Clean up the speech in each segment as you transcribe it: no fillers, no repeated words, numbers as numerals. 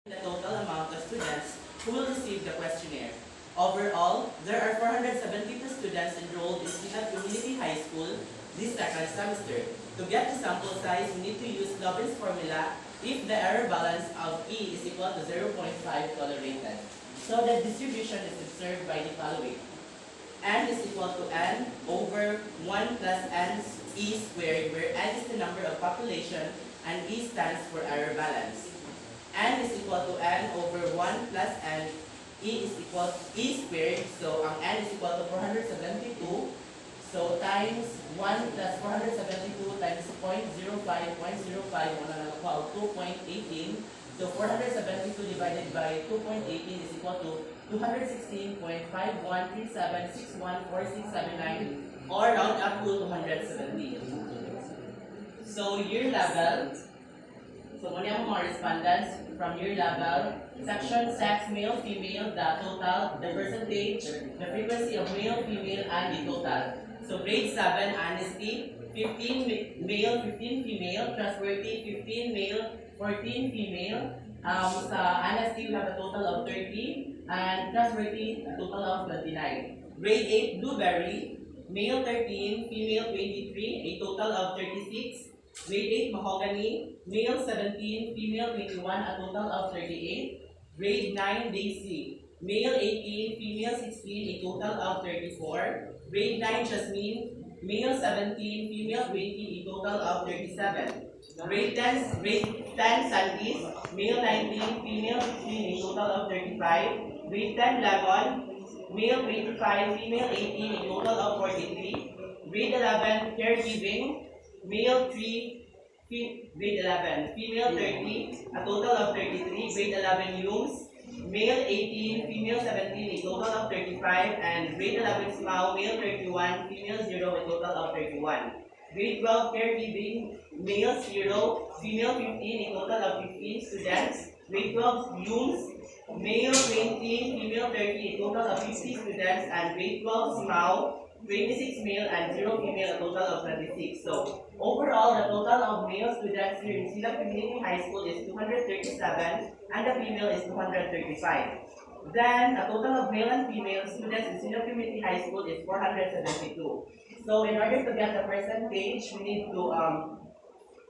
the total amount of students who will receive the questionnaire. Overall, there are 472 students enrolled in Sinat Community High School this second semester. To get the sample size, we need to use Lobin's formula if the error balance of E is equal to 0.5 tolerated. So the distribution is observed by the following. N is equal to N over 1 plus N E squared, where N is the number of population and E stands for error balance. N is equal to N over 1 plus N, E is equal to E squared, so ang N is equal to 472, so times 1 plus 472 times 0.05, 2.18, so 472 divided by 2.18 is equal to 216.5137614679, or round up to 270. So year level, so muna mo mga respondents from year level, section, sex, male, female, the total, the percentage, the frequency of male, female, and the total. So grade 7, honesty, 15 male, 15 female, trustworthy, 15 male, 14 female. Sa honesty, we have a total of 30, and trustworthy, a total of 29. Grade 8, blueberry, male 13, female 23, a total of 36. Grade 8, mahogany, male 17, female 21, a total of 38. Grade 9, daisy, male 18, female 16, a total of 34. Grade 9, jasmine, male 17, female 20, a total of 37. Grade 10, sandys, male 19, female 16, a total of 35. Grade 10, lagon, male 25, female 18, a total of 43. Grade 11, caregiving, male 3, grade 11, female 30, a total of 33. Grade 11, use, male 18, female 17, a total of 35. And grade 11, small, male 31, female 0, a total of 31. Grade 12, caregiving, male 0, female 15, a total of 15 students. Grade 12, use, male 20, female 30, a total of 50 students. And grade 12, small, 26 male and 0 female, a total of 26. So overall, the total of male students here in Sinat Community High School is 237 and the female is 235. Then a total of male and female students in Sinat Community High School is 472. So in order to get the percentage, we need to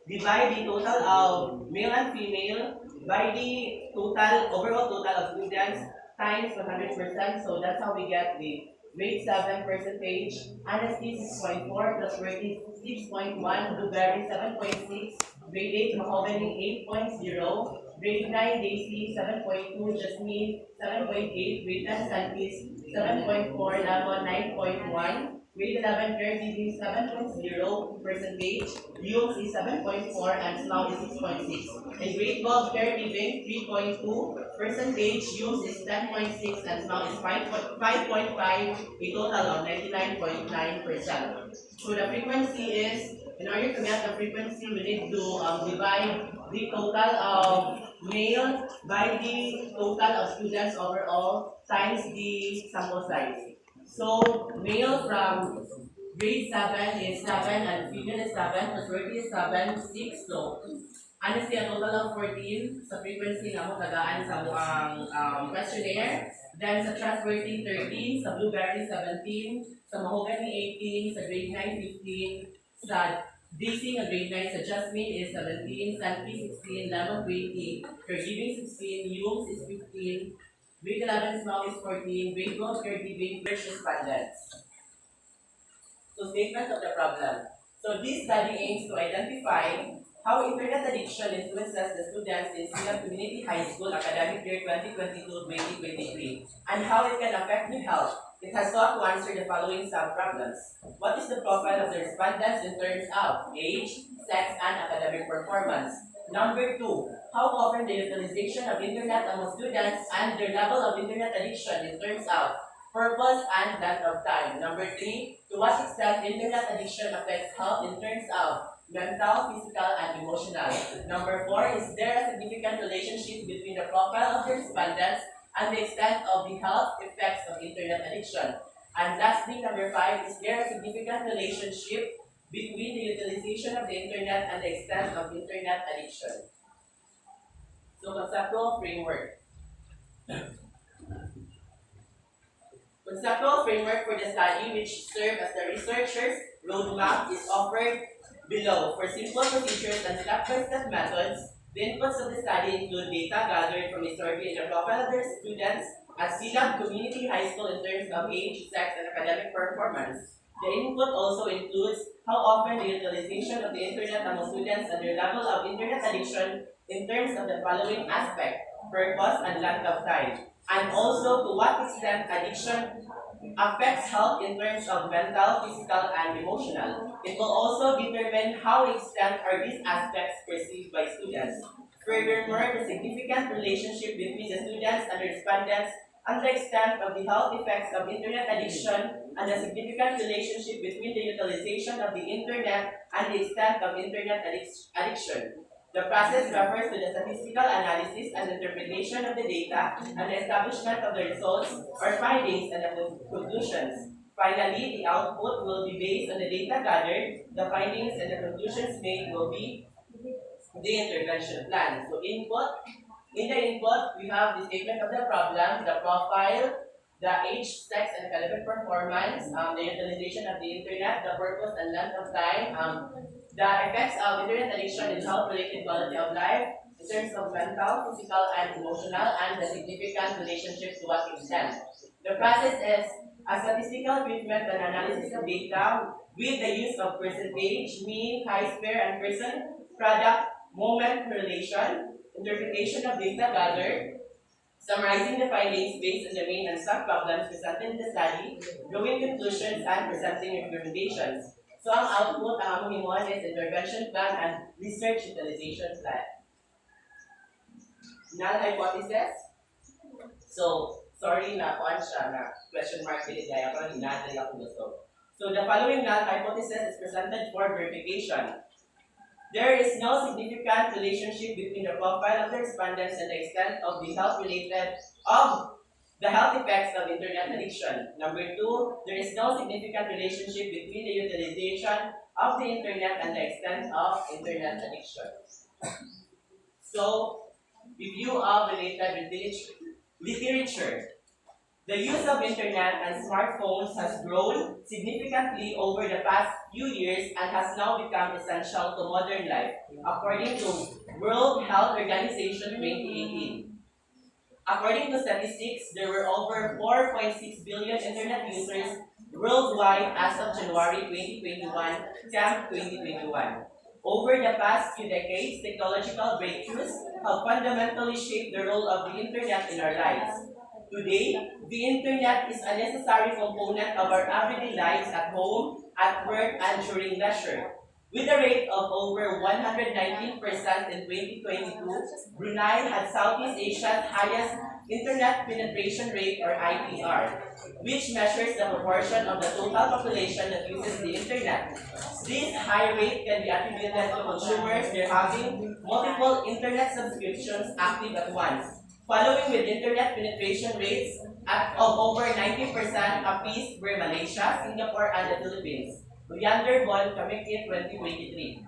divide the total of male and female by the overall total of students times 100%. So that's how we get the grade 7 percentage, honesty 6.4, trustworthy 6.1, blueberry 7.6, grade 8 mahogany 8.0, grade 9 daisy 7.2, jasmine 7.8, grade 10 sandys 7.4, lemon 9.1, grade 11 caregiving 7.0 percentage, Yumes is 7.4, and small is 6.6. And grade 12 caregiving 3.2 percentage, Yumes is 10.6, and small is 5.5, a total of 99.9%. So the frequency is, in order to get the frequency, we need to divide the total of male by the total of students overall times the sample size. So male from grade 7 is 7 and female is 7, trustworthy is 7, 6. So honestly, a total of 14 sa frequency na mo tagaan sa buang questionnaire. Then sa trustworthy 13, sa blueberry 17, sa mahogany 18, sa grade 9 15, sa daisy nga grade 9, sa jasmine is 17, sandy 16, lemon 20, caregiving 16, yumes is 15, grade 11 small is 14, grade 12 caregiving, which respondents. So statement of the problem. So this study aims to identify how internet addiction influences the students in Sinat Community High School academic year 2022-2023 and how it can affect their health. It has sought to answer the following sub-problems. What is the profile of the respondents in terms of age, sex, and academic performance? Number 2, how often the utilization of internet among students and their level of internet addiction in terms of purpose and length of time. Number 3, to what extent internet addiction affects health in terms of mental, physical, and emotional. Number 4, is there a significant relationship between the profile of the respondents and the extent of the health effects of internet addiction? And lastly, number 5, is there a significant relationship between the utilization of the internet and the extent of internet addiction? So conceptual framework. Conceptual framework for the study, which serve as the researcher's roadmap, is offered below. For simple procedures and step-by-step methods, the inputs of the study include data gathered from a survey in the profile of their students at CLAB Community High School in terms of age, sex, and academic performance. The input also includes how often the utilization of the internet among students and their level of internet addiction in terms of the following aspect: purpose and length of time, and also to what extent addiction affects health in terms of mental, physical, and emotional. It will also determine how extent are these aspects perceived by students. Furthermore, the significant relationship between the students and the respondents and the extent of the health effects of internet addiction and the significant relationship between the utilization of the internet and the extent of internet addiction. The process refers to the statistical analysis and interpretation of the data and the establishment of the results or findings and the conclusions. Finally, the output will be based on the data gathered. The findings and the conclusions made will be the intervention plan. So in the input, we have the statement of the problem, the profile, the age, sex, and academic performance, the utilization of the internet, the purpose and length of time, the effects of internet addiction in health-related quality of life, in terms of mental, physical, and emotional, and the significant relationship to what extent. The process is a statistical treatment and analysis of data with the use of percentage, mean, chi-square, and person, product, moment correlation, interpretation of data gathered, summarizing the findings based on the main and sub-problems presented in the study, drawing conclusions, and presenting recommendations. So ang output, ang among himuan is intervention plan and research utilization plan. Null hypothesis. So, sorry na kuan siya na question mark dili gaya ko hinadali ako gusto. So the following null hypothesis is presented for verification. There is no significant relationship between the profile of the respondents and the extent of the health effects of internet addiction. Number two, there is no significant relationship between the utilization of the internet and the extent of internet addiction. So, review of related literature. The use of internet and smartphones has grown significantly over the past few years and has now become essential to modern life, according to World Health Organization 2018. According to statistics, there were over 4.6 billion internet users worldwide as of January 2021, Camp 2021. Over the past few decades, technological breakthroughs have fundamentally shaped the role of the internet in our lives. Today, the internet is a necessary component of our everyday lives at home, at work, and during leisure. With a rate of over 119% in 2022, Brunei had Southeast Asia's highest internet penetration rate or IPR, which measures the proportion of the total population that uses the internet. This high rate can be attributed to consumers there having multiple internet subscriptions active at once, following with internet penetration rates of over 90% apiece were Malaysia, Singapore, and the Philippines. Leander Bon, Committee 2023.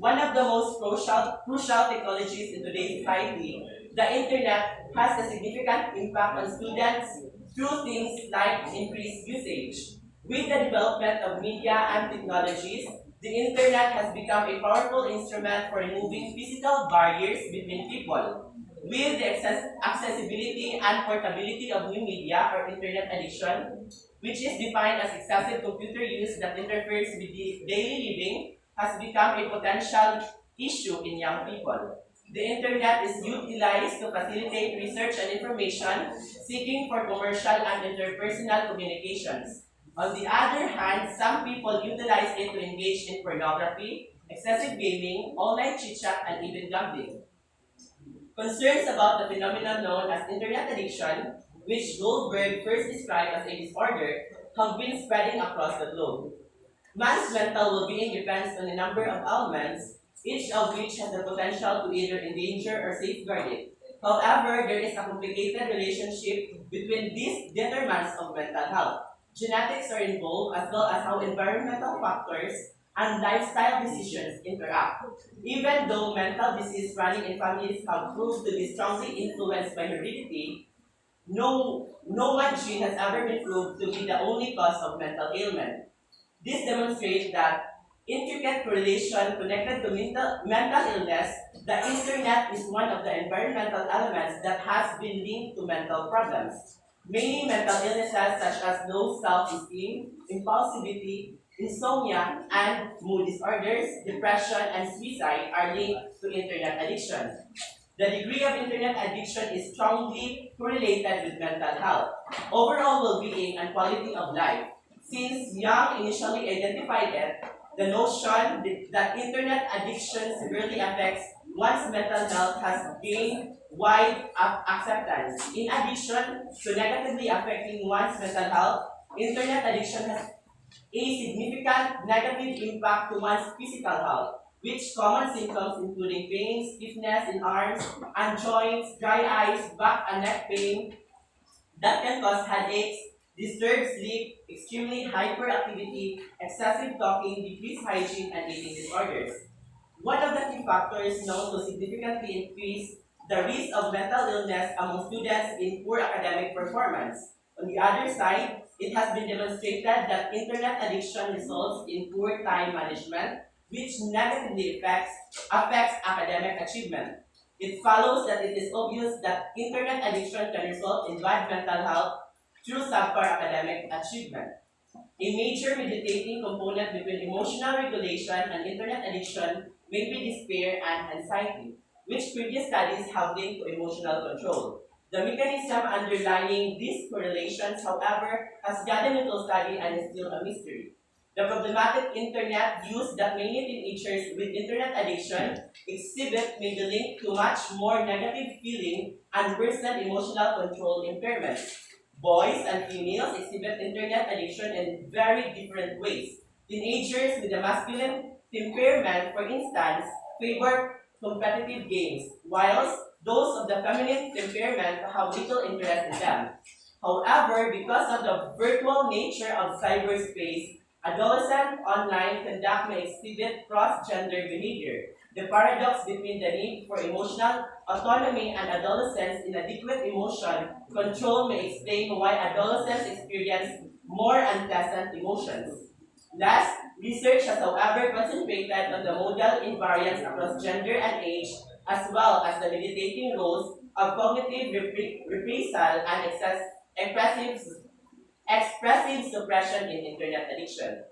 One of the most crucial technologies in today's society, the internet has a significant impact on students through things like increased usage. With the development of media and technologies, the internet has become a powerful instrument for removing physical barriers between people. With the accessibility and portability of new media or internet addiction, which is defined as excessive computer use that interferes with daily living, has become a potential issue in young people. The internet is utilized to facilitate research and information seeking for commercial and interpersonal communications. On the other hand, some people utilize it to engage in pornography, excessive gaming, online chit-chat, and even gambling. Concerns about the phenomenon known as internet addiction, which Goldberg first described as a disorder, have been spreading across the globe. Man's mental well-being depends on a number of elements, each of which has the potential to either endanger or safeguard it. However, there is a complicated relationship between these determinants of mental health. Genetics are involved as well as how environmental factors and lifestyle decisions interact. Even though mental disease running in families have proved to be strongly influenced by heredity, no one gene has ever been proved to be the only cause of mental ailment. This demonstrates that intricate correlation connected to mental illness. The internet is one of the environmental elements that has been linked to mental problems. Many mental illnesses such as low self-esteem, impulsivity, insomnia, and mood disorders, depression, and suicide are linked to internet addiction. The degree of internet addiction is strongly correlated with mental health, overall well-being, and quality of life. Since Young initially identified it, the notion that internet addiction severely affects one's mental health has gained wide acceptance. In addition to negatively affecting one's mental health, internet addiction has a significant negative impact to one's physical health, which common symptoms including pain, stiffness in arms and joints, dry eyes, back and neck pain, that can cause headaches, disturbed sleep, extremely hyperactivity, excessive talking, decreased hygiene, and eating disorders. One of the key factors known to significantly increase the risk of mental illness among students in poor academic performance. On the other side, it has been demonstrated that internet addiction results in poor time management, which negatively affects academic achievement. It follows that it is obvious that internet addiction can result in bad mental health through subpar academic achievement. A major mediating component between emotional regulation and internet addiction may be despair and anxiety, which previous studies have linked to emotional control. The mechanism underlying these correlations, however, has gotten into study and is still a mystery. The problematic internet use that many teenagers with internet addiction exhibit may be linked to much more negative feeling and worsened emotional control impairments. Boys and females exhibit internet addiction in very different ways. Teenagers with a masculine temperament, for instance, favor competitive games, whilst those of the feminine temperament have little interest in them. However, because of the virtual nature of cyberspace, adolescent online conduct may exhibit cross-gender behavior. The paradox between the need for emotional autonomy and adolescents' inadequate emotion control may explain why adolescents experience more unpleasant emotions. Last, research has however concentrated on the modal invariance across gender and age, as well as the mediating roles of cognitive reprisal and expressive, expressive suppression in internet addiction.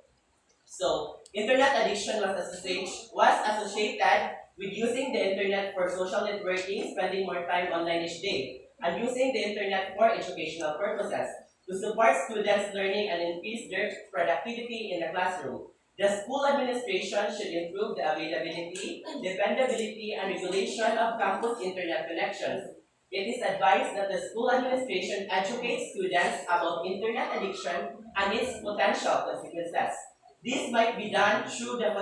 So, internet addiction was associated with using the internet for social networking, spending more time online each day, and using the internet for educational purposes to support students' learning and increase their productivity in the classroom. The school administration should improve the availability, dependability, and regulation of campus internet connections. It is advised that the school administration educates students about internet addiction and its potential consequences. This might be done through the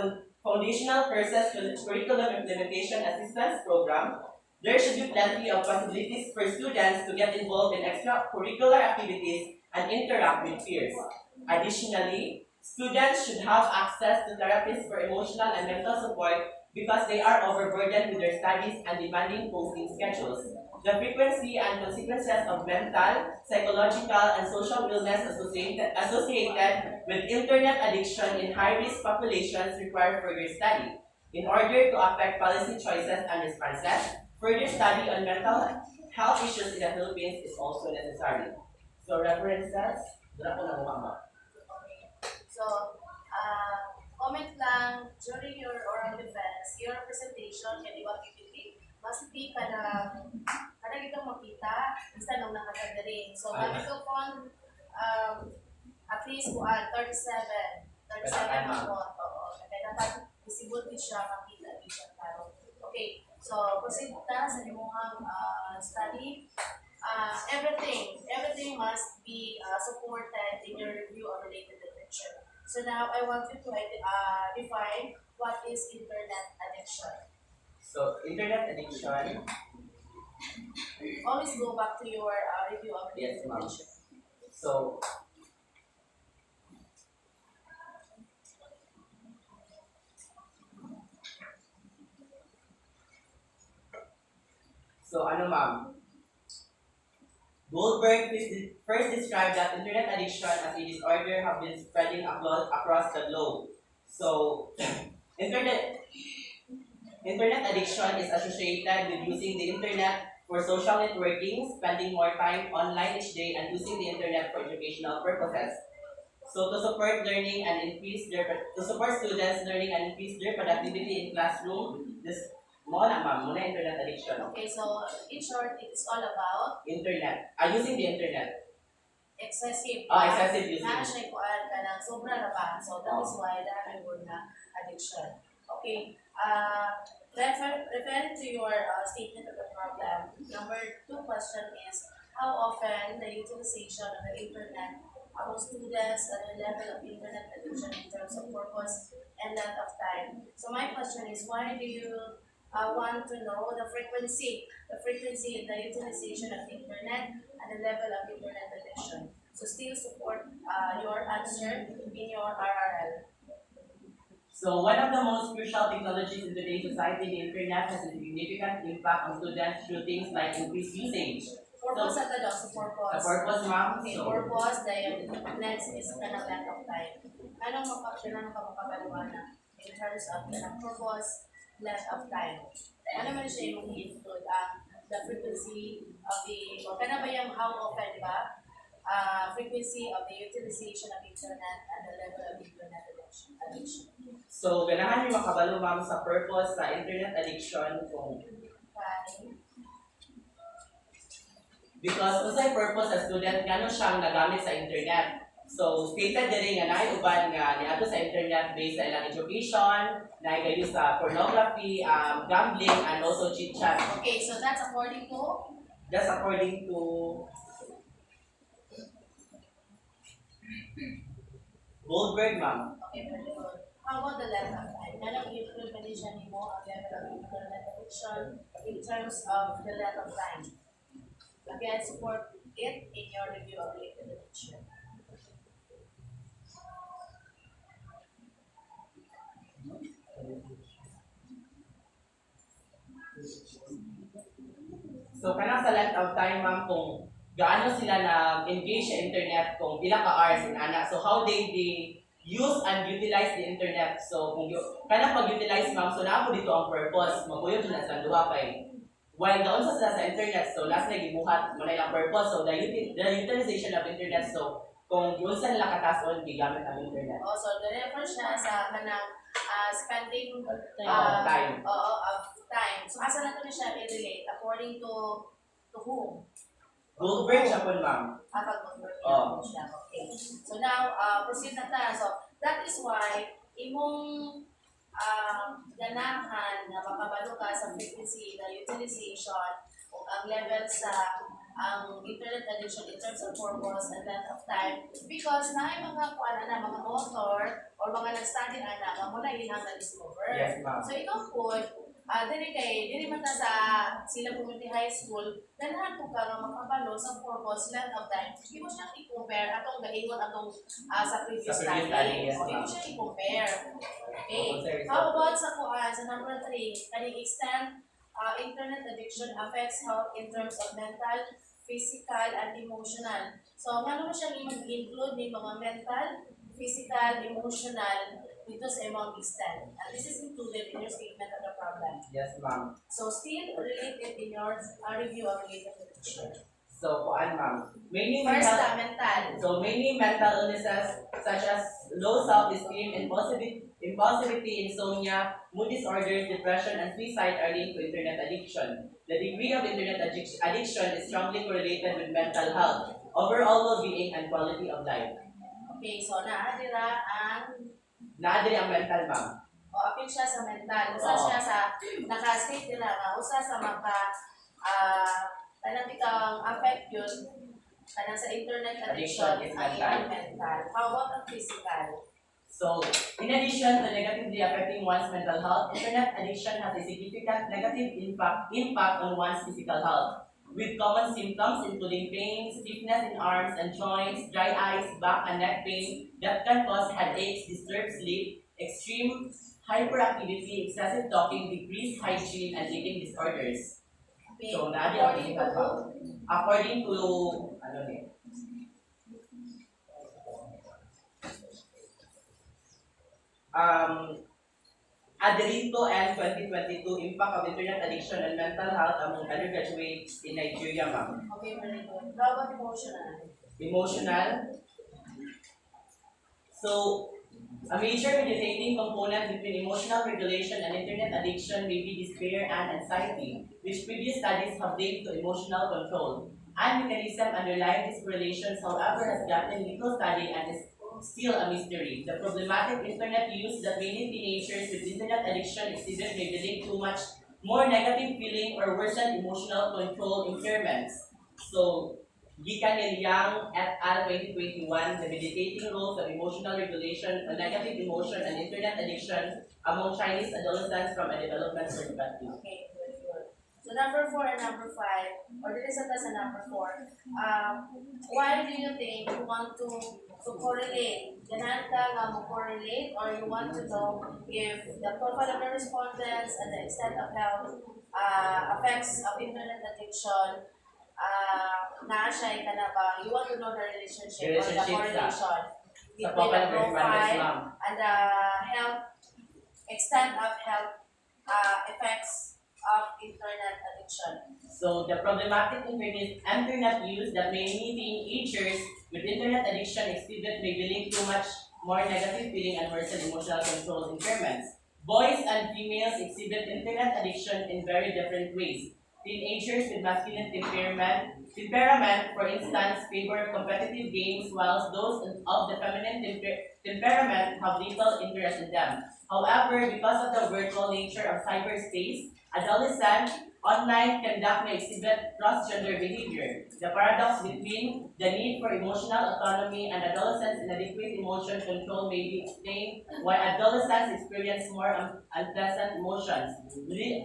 foundational courses curriculum implementation assistance program. There should be plenty of possibilities for students to get involved in extracurricular activities and interact with peers. Additionally, students should have access to therapists for emotional and mental support because they are overburdened with their studies and demanding posting schedules. The frequency and consequences of mental, psychological, and social illness associated with internet addiction in high-risk populations require further study. In order to affect policy choices and responses, further study on mental health issues in the Philippines is also necessary. So references, wala ko na mukha. So, comment lang during your oral defense, your presentation, kaya di ba PPT, must be kada kita makita, isa nung nakaganda rin. So, gamit ko kung at least 37 ang photo. Kaya dapat visible din siya, makita din siya. Okay, so proceed ta sa inyong study. Everything must be supported in your review of related literature. So now I want you to define what is internet addiction. So internet addiction, Always go back to your review of yes, related ma'am. literature. So So ano ma'am, Goldberg first described that internet addiction as a disorder have been spreading across the globe. So internet internet addiction is associated with using the internet for social networking, spending more time online each day, and using the internet for educational purposes. So to support students learning and increase their productivity in classroom, this muna internet addiction. Okay, so in short, it is all about Internet. Using the internet. excessive. Excessive using. Na siya kuan ka ng sobra na ba? So that is why that word na addiction. Okay. Referring to your statement of the problem, number 2 question is how often the utilization of the internet among students and the level of internet addiction in terms of purpose and length of time. So my question is why do you want to know the frequency in the utilization of internet and the level of internet addiction? So still support your answer in your RRL. So one of the most crucial technologies in today's society, the internet, has a significant impact on students through things like increased usage. Purpose at the so purpose. The purpose, ma'am. Okay, So, purpose, then next is kanang length of time. Anong makapaliwanag in terms of kanang purpose, length of time? Ano man siya yung include the frequency of the, o kana ba yung how often ba? Frequency of the utilization of internet and the level of internet addiction. So, ganahan yung makabalo, ma'am, sa purpose sa internet addiction kung because unsay purpose sa student ngano siyang nagamit sa internet. So stated diri nga naay uban nga niadto sa internet based sa ilang education, naay kayo sa pornography, gambling and also chit chat. Okay, so that's according to Goldberg, ma'am. Okay, very good. How about the length of time? Nanong include condition mo ang level of internet addiction in terms of the length of time. Again, support it in your review of related addiction. So kanang sa length of time, ma'am, kung gaano sila na-engage sa internet, kung ilang ka hours in ana. So how they use and utilize the internet. So kung kanang pag-utilize, ma'am, so naa po dito ang purpose. Maguyod na sa duha kay while gaon sa internet, so last na gibuhat mo na ilang purpose. So the utilization of internet, so kung yun sa nila katason, gigamit ang internet. So the refer siya sa kanang spending time. Of time. So asa na to na siya i-relate according to whom? Goldberg siya po, ma'am. Pag-Goldberg siya. Okay. So now, proceed na ta. So that is why imong ganahan na makabalo ka sa frequency, the utilization, o ang level sa ang internet addiction in terms of purpose and length of time because na mga mga author or mga nag-study nga muna ilang na-discover. Yes, ma'am. So ikaw po, diri man ta sa sila community high school, ganahan po ka nga makabalo sa purpose, length of time. Hindi mo siya i-compare atong gaingon atong sa previous study. Yes, Hindi mo siya i-compare. Okay. How about sa number 3, kaning extent internet addiction affects health in terms of mental, physical, and emotional. So, ano mo siyang i-include ng mga mental, physical, emotional dito sa imong extent. And this is included in your statement of the problem. Yes, ma'am. So, still related in your review of related addiction. So, ma'am. First, mental. So, mainly mental illnesses such as low self-esteem, impulsivity, insomnia, mood disorders, depression, and suicide are linked to internet addiction. The degree of internet addiction is strongly correlated with mental health, overall well-being, and quality of life. Okay, so naadira ang mental, ma'am. apil siya sa mental. Usa siya sa naka-state nila nga usa sa kanang bitaw affect yun kanang sa internet addiction is ang mental. How about ang physical? So, in addition to negatively affecting one's mental health, internet addiction has a significant negative impact on one's physical health, with common symptoms including pain, stiffness in arms and joints, dry eyes, back and neck pain that can cause headaches, disturbed sleep, extreme hyperactivity, excessive talking, decreased hygiene, and eating disorders. So, naadi ang physical health. According to, ano din, Adelito and 2022 Impact of Internet Addiction and Mental Health among undergraduates in Nigeria, ma'am. Okay, very good. How about emotional? Emotional. So, a major mediating component between emotional regulation and internet addiction may be despair and anxiety, which previous studies have linked to emotional control. And mechanism underlying these correlations, however, has gotten little study and is still a mystery. The problematic internet use that many teenagers with internet addiction exhibit may be linked to much more negative feeling or worsened emotional control impairments. So, Gikan ni Yang et al. 2021, the meditating roles of emotional regulation, a negative emotion, and internet addiction among Chinese adolescents from a development perspective. Okay, very good. So number 4 and number 5, or this is a number 4. Why do you think you want to correlate? Ganahan ka nga mo correlate, or you want to know if the profile of the respondents and the extent of health effects of internet addiction na siya ka na ba? You want to know the relationship or the correlation between the profile and the health extent of health effects of internet addiction. So the problematic internet use that many teenagers with internet addiction exhibit may be linked to much more negative feeling and worsened emotional control impairments. Boys and females exhibit internet addiction in very different ways. Teenagers with masculine temperament, for instance, favor competitive games, whilst those of the feminine temperament have little interest in them. However, because of the virtual nature of cyberspace, adolescents online conduct may exhibit cross-gender behavior. The paradox between the need for emotional autonomy and adolescents' inadequate emotion control may be explained why adolescents experience more unpleasant emotions.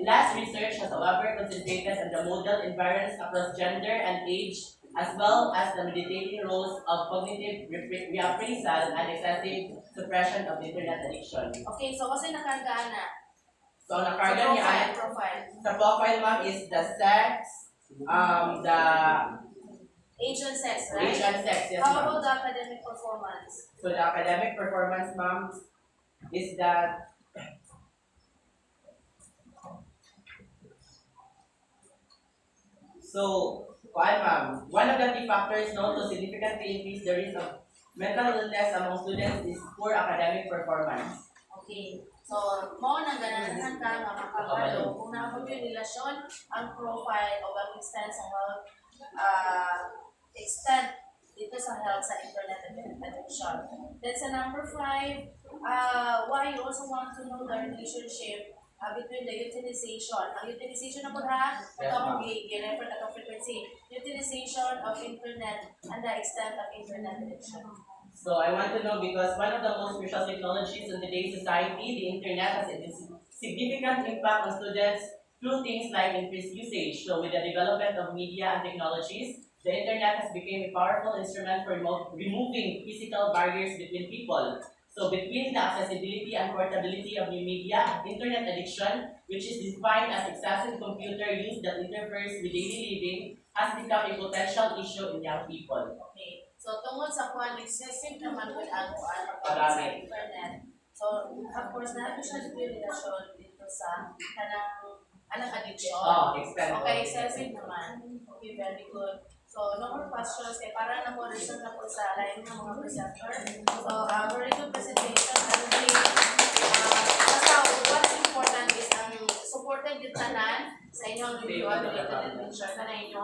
Last research has, however, concentrated on the modal invariance across gender and age, as well as the meditating roles of cognitive reappraisal and excessive suppression of internet addiction. Okay, so kasi nakargaan na. So, nakarga niya, the profile, ma'am, is the sex, the age and sex, right? age and sex, yes, How ma'am. about the academic performance? So, the academic performance, ma'am, is that ma'am, one of the key factors known to significantly increase the risk of mental illness among students is poor academic performance. Okay. So, mo nang ganahan ka nga makabalo kung naabot yung relasyon ang profile o ang extent sa health extent dito sa health sa internet addiction. Then sa number 5, why you also want to know the relationship between the utilization. Ang utilization na po ha, itong i-refer na frequency. Utilization of internet and the extent of internet addiction. So I want to know because one of the most crucial technologies in today's society, the internet, has a significant impact on students through things like increased usage. So with the development of media and technologies, the internet has become a powerful instrument for removing physical barriers between people. So between the accessibility and portability of new media, internet addiction, which is defined as excessive computer use that interferes with daily living, has become a potential issue in young people. Okay. So, tungkol sa kwan, excessive naman with ang sa internet. So, of course, na siya yung relasyon dito sa kanang addiction. Okay, excessive naman. Okay, very good. So, no more questions. Kaya para na mo reason na po sa line ng mga presenter. So, very good presentation. Basta, what's important is ang supported yung tanan sa inyong review related literature na inyong